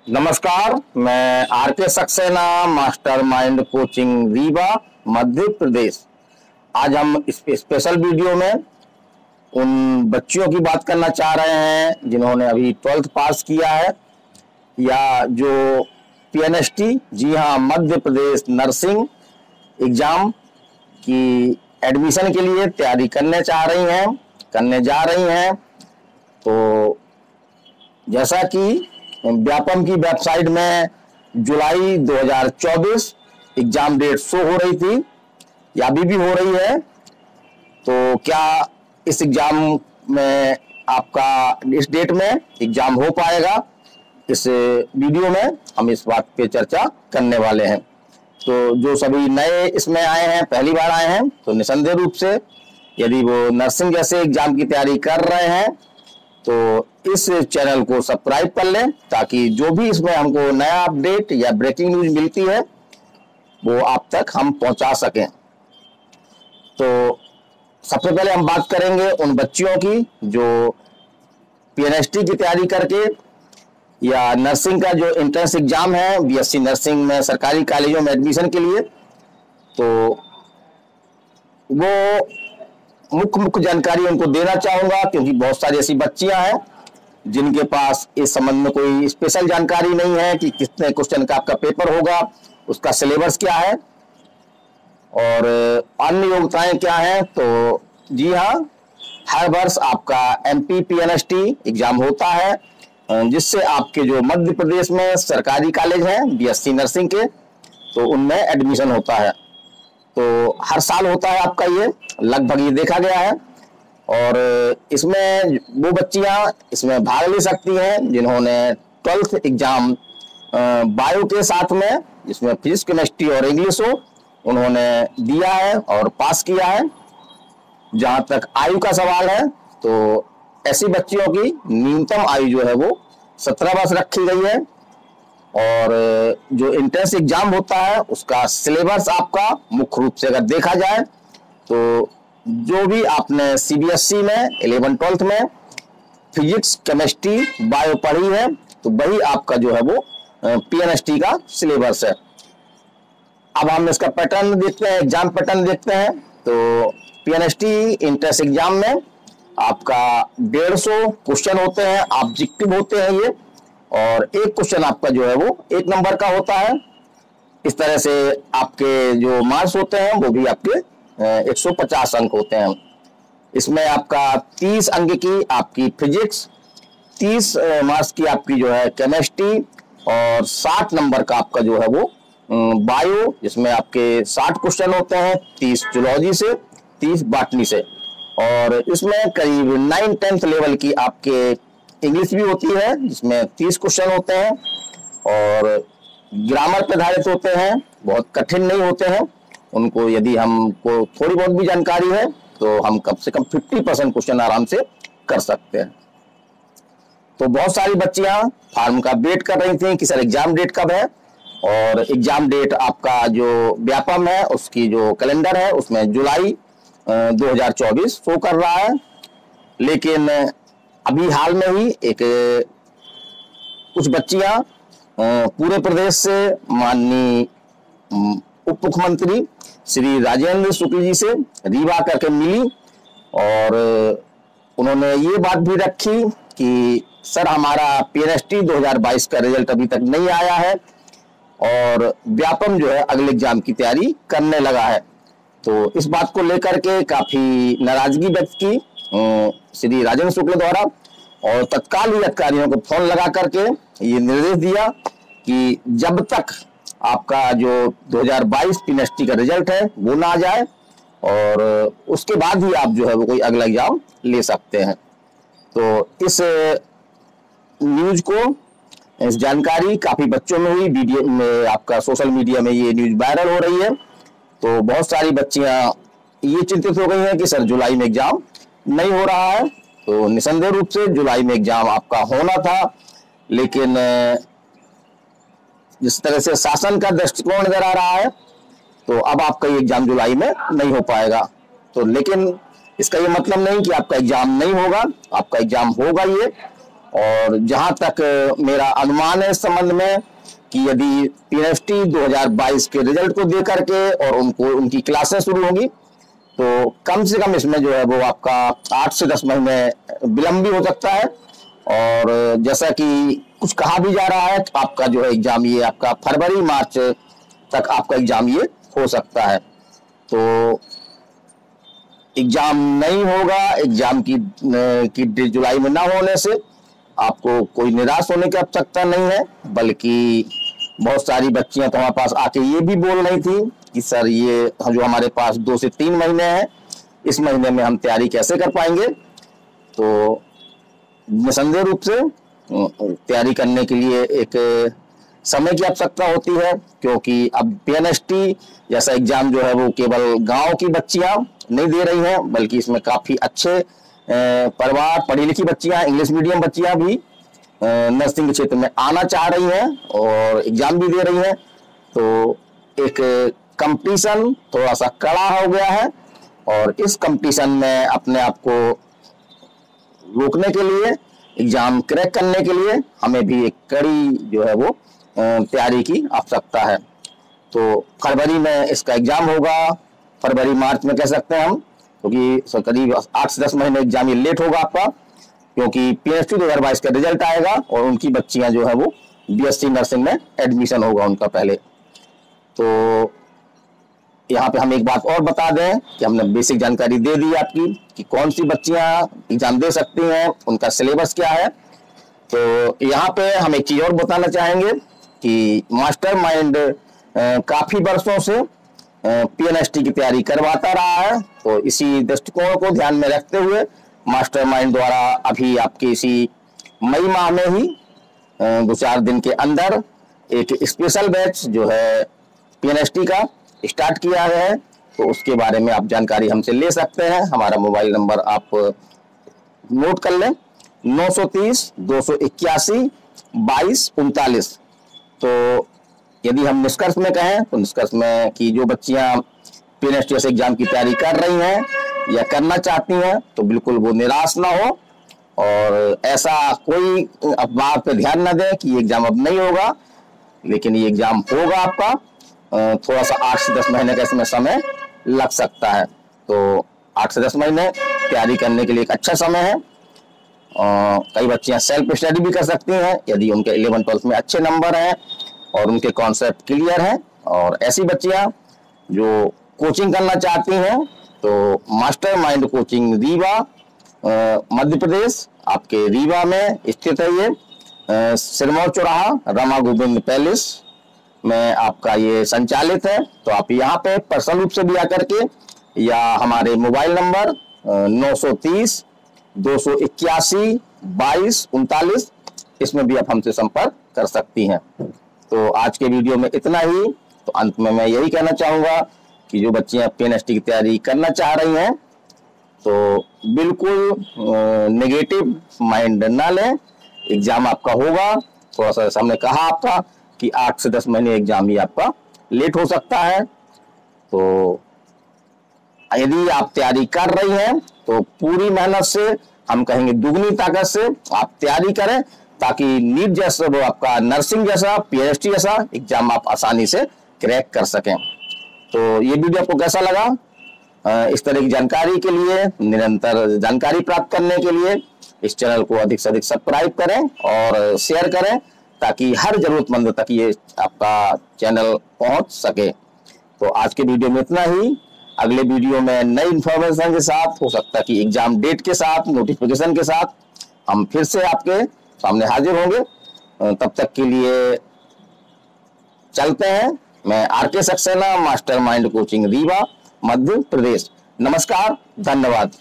नमस्कार, मैं आर के सक्सेना, मास्टरमाइंड कोचिंग रीवा मध्य प्रदेश। आज हम इस स्पेशल वीडियो में उन बच्चियों की बात करना चाह रहे हैं जिन्होंने अभी 12th पास किया है या जो पीएनएसटी, जी हाँ, मध्य प्रदेश नर्सिंग एग्जाम की एडमिशन के लिए तैयारी करने जा रही हैं। तो जैसा कि व्यापम की वेबसाइट में जुलाई 2024 एग्जाम डेट शो हो रही थी या अभी भी हो रही है, तो क्या इस एग्जाम में आपका इस डेट में एग्जाम हो पाएगा? इस वीडियो में हम इस बात पे चर्चा करने वाले हैं। तो जो सभी नए इसमें आए हैं, पहली बार आए हैं, तो निसंदेह रूप से यदि वो नर्सिंग जैसे एग्जाम की तैयारी कर रहे हैं तो इस चैनल को सब्सक्राइब कर लें, ताकि जो भी इसमें हमको नया अपडेट या ब्रेकिंग न्यूज मिलती है वो आप तक हम पहुंचा सकें। तो सबसे पहले हम बात करेंगे उन बच्चियों की जो पीएनएसटी की तैयारी करके या नर्सिंग का जो एंट्रेंस एग्जाम है बीएससी नर्सिंग में सरकारी कॉलेजों में एडमिशन के लिए, तो वो मुख्य जानकारी उनको देना चाहूंगा, क्योंकि बहुत सारी ऐसी बच्चियां हैं जिनके पास इस संबंध में कोई स्पेशल जानकारी नहीं है कि कितने क्वेश्चन का आपका पेपर होगा, उसका सिलेबस क्या है और अन्य योग्यताएं क्या हैं। तो जी हाँ, हर वर्ष आपका एमपी पीएनएसटी एग्जाम होता है, जिससे आपके जो मध्य प्रदेश में सरकारी कॉलेज हैं बीएससी नर्सिंग के, तो उनमें एडमिशन होता है। तो हर साल होता है आपका, ये लगभग ये देखा गया है। और इसमें वो बच्चियां इसमें भाग ले सकती हैं जिन्होंने 12th एग्जाम बायो के साथ में, जिसमें फिजिक्स, केमिस्ट्री और इंग्लिश हो, उन्होंने दिया है और पास किया है। जहां तक आयु का सवाल है, तो ऐसी बच्चियों की न्यूनतम आयु जो है वो 17 वर्ष रखी गई है। और जो एंट्रेंस एग्जाम होता है उसका सिलेबस आपका मुख्य रूप से अगर देखा जाए तो जो भी आपने सीबीएसई में 11th-12th में फिजिक्स, केमिस्ट्री, बायो पढ़ी है, तो वही आपका जो है वो पीएनएसटी का सिलेबस है। अब हम इसका पैटर्न देखते हैं, एग्जाम पैटर्न देखते हैं। तो पीएनएसटी एंट्रेंस एग्जाम में आपका 150 क्वेश्चन होते हैं, ऑब्जेक्टिव होते हैं ये, और एक क्वेश्चन आपका जो है वो 1 नंबर का होता है। इस तरह से आपके जो मार्क्स होते हैं वो भी आपके 150 अंक होते हैं। इसमें आपका 30 अंक की आपकी फिजिक्स, 30 मार्क्स की आपकी जो है केमिस्ट्री और 60 नंबर का आपका जो है वो बायो, जिसमें आपके 60 क्वेश्चन होते हैं, 30 जूलॉजी से, 30 बॉटनी से। और इसमें करीब 9th-10th लेवल की आपके इंग्लिश भी होती है, जिसमें 30 क्वेश्चन होते हैं और ग्रामर पे आधारित होते हैं, बहुत कठिन नहीं होते हैं। उनको यदि हमको थोड़ी बहुत भी जानकारी है तो हम कम से कम 50% क्वेश्चन आराम से कर सकते हैं। तो बहुत सारी बच्चियां फॉर्म का वेट कर रही थी कि सर एग्जाम डेट कब है, और एग्जाम डेट आपका जो व्यापम है उसकी जो कैलेंडर है उसमें जुलाई 2024 शो कर रहा है। लेकिन अभी हाल में ही एक कुछ बच्चियां पूरे प्रदेश से माननीय उप मुख्यमंत्री श्री राजेंद्र शुक्ल जी से रीवा करके मिली, और उन्होंने ये बात भी रखी कि सर हमारा पीएनएसटी 2022 का रिजल्ट अभी तक नहीं आया है और व्यापम जो है अगले एग्जाम की तैयारी करने लगा है। तो इस बात को लेकर के काफी नाराजगी व्यक्त की श्री राजेंद्र शुक्ल द्वारा, और तत्काल ही अधिकारियों को फोन लगा करके ये निर्देश दिया कि जब तक आपका जो 2022 पीएनएसटी का रिजल्ट है वो ना आ जाए, और उसके बाद ही आप जो है वो कोई अगला एग्जाम ले सकते हैं। तो इस न्यूज को, इस जानकारी काफी बच्चों में हुई, वीडियो में आपका सोशल मीडिया में ये न्यूज वायरल हो रही है। तो बहुत सारी बच्चियां ये चिंतित हो गई हैं कि सर जुलाई में एग्जाम नहीं हो रहा है। तो निसंदेह रूप से जुलाई में एग्जाम आपका होना था, लेकिन जिस तरह से शासन का दृष्टिकोण नजर आ रहा है तो अब आपका ये एग्जाम जुलाई में नहीं हो पाएगा। तो लेकिन इसका ये मतलब नहीं कि आपका एग्जाम नहीं होगा, आपका एग्जाम होगा ये, और जहां तक मेरा अनुमान है इस संबंध में कि यदि पीएनएसटी 2022 के रिजल्ट को देकर के और उनकी क्लासें शुरू होंगी तो कम से कम इसमें जो है वो आपका 8 से 10 महीने विलंब भी हो सकता है। और जैसा कि कुछ कहा भी जा रहा है आपका जो है एग्जाम ये आपका फरवरी मार्च तक आपका एग्जाम ये हो सकता है। तो एग्जाम नहीं होगा, एग्जाम की जुलाई में ना होने से आपको कोई निराश होने की आवश्यकता नहीं है, बल्कि बहुत सारी बच्चियां तो हमारे पास आके ये भी बोल रही थी कि सर ये जो हमारे पास 2 से 3 महीने हैं, इस महीने में हम तैयारी कैसे कर पाएंगे। तो निसंदेह रूप से तैयारी करने के लिए एक समय की आवश्यकता होती है, क्योंकि अब पीएनएसटी जैसा एग्जाम जो है वो केवल गांव की बच्चियां नहीं दे रही हैं, बल्कि इसमें काफी अच्छे परिवार पढ़ी लिखी बच्चियां, इंग्लिश मीडियम बच्चियां भी नर्सिंग के क्षेत्र में आना चाह रही हैं और एग्जाम भी दे रही हैं। तो एक कंपटीशन थोड़ा सा कड़ा हो गया है और इस कंपटीशन में अपने आप को रोकने के लिए, एग्जाम क्रैक करने के लिए हमें भी एक कड़ी जो है वो तैयारी की आवश्यकता है। तो फरवरी में इसका एग्जाम होगा, फरवरी मार्च में कह सकते हैं हम, क्योंकि करीब 8 से 10 महीने एग्जाम ये लेट होगा आपका, क्योंकि पीएनएसटी 2022 का रिजल्ट आएगा और उनकी बच्चियां जो है वो बीएससी नर्सिंग में एडमिशन होगा उनका पहले। तो यहाँ पे हम एक बात और बता दें कि हमने बेसिक जानकारी दे दी आपकी कि कौन सी बच्चियां एग्जाम दे सकती हैं, उनका सिलेबस क्या है। तो यहाँ पे हम एक चीज और बताना चाहेंगे कि मास्टरमाइंड काफी वर्षों से पीएनएसटी की तैयारी करवाता रहा है। तो इसी दृष्टिकोण को ध्यान में रखते हुए मास्टरमाइंड द्वारा अभी आपके इसी मई माह में ही 2-4 दिन के अंदर एक स्पेशल बैच जो है पीएनएसटी का स्टार्ट किया है। तो उसके बारे में आप जानकारी हमसे ले सकते हैं। हमारा मोबाइल नंबर आप नोट कर लें, 930 281 22 39। तो यदि हम निष्कर्ष में कहें तो निष्कर्ष में कि जो बच्चियां पीएनएसटी से एग्जाम की तैयारी कर रही हैं या करना चाहती हैं तो बिल्कुल वो निराश ना हो और ऐसा कोई अफवाह पे ध्यान ना दें कि ये एग्जाम अब नहीं होगा, लेकिन ये एग्जाम होगा आपका। थोड़ा सा 8 से 10 महीने का इसमें समय लग सकता है। तो 8 से 10 महीने तैयारी करने के लिए एक अच्छा समय है। कई बच्चियां सेल्फ स्टडी भी कर सकती हैं यदि उनके 11-12 में अच्छे नंबर हैं और उनके कॉन्सेप्ट क्लियर हैं। और ऐसी बच्चियां जो कोचिंग करना चाहती हैं तो मास्टरमाइंड कोचिंग रीवा मध्य प्रदेश, आपके रीवा में स्थित है ये, सिरमौर चौराहा रमा गोविंद पैलेस में आपका ये संचालित है। तो आप यहाँ पे पर्सनल रूप से भी आकर के या हमारे मोबाइल नंबर 930 281 22 39 इसमें भी आप हमसे संपर्क कर सकती हैं। तो आज के वीडियो में इतना ही। तो अंत में मैं यही कहना चाहूंगा कि जो बच्चियां पीएनएसटी की तैयारी करना चाह रही हैं तो बिल्कुल नेगेटिव माइंड ना लें, एग्जाम आपका होगा। थोड़ा सा हमने कहा आपका कि 8 से 10 महीने एग्जाम ही आपका लेट हो सकता है। तो यदि आप तैयारी कर रही हैं तो पूरी मेहनत से, हम कहेंगे दुगनी ताकत से आप तैयारी करें, ताकि नीट जैसा वो आपका नर्सिंग जैसा पीएनएसटी जैसा एग्जाम आप आसानी से क्रैक कर सकें। तो ये वीडियो आपको कैसा लगा? इस तरह की जानकारी के लिए, निरंतर जानकारी प्राप्त करने के लिए इस चैनल को अधिक से अधिक सब्सक्राइब करें और शेयर करें, ताकि हर जरूरतमंद तक ये आपका चैनल पहुंच सके। तो आज के वीडियो में इतना ही। अगले वीडियो में नई इंफॉर्मेशन के साथ, हो सकता है कि एग्जाम डेट के साथ, नोटिफिकेशन के साथ हम फिर से आपके सामने हाजिर होंगे। तब तक के लिए चलते हैं। मैं R K Saxena, mastermind coaching Rewa Madhya Pradesh. नमस्कार, धन्यवाद।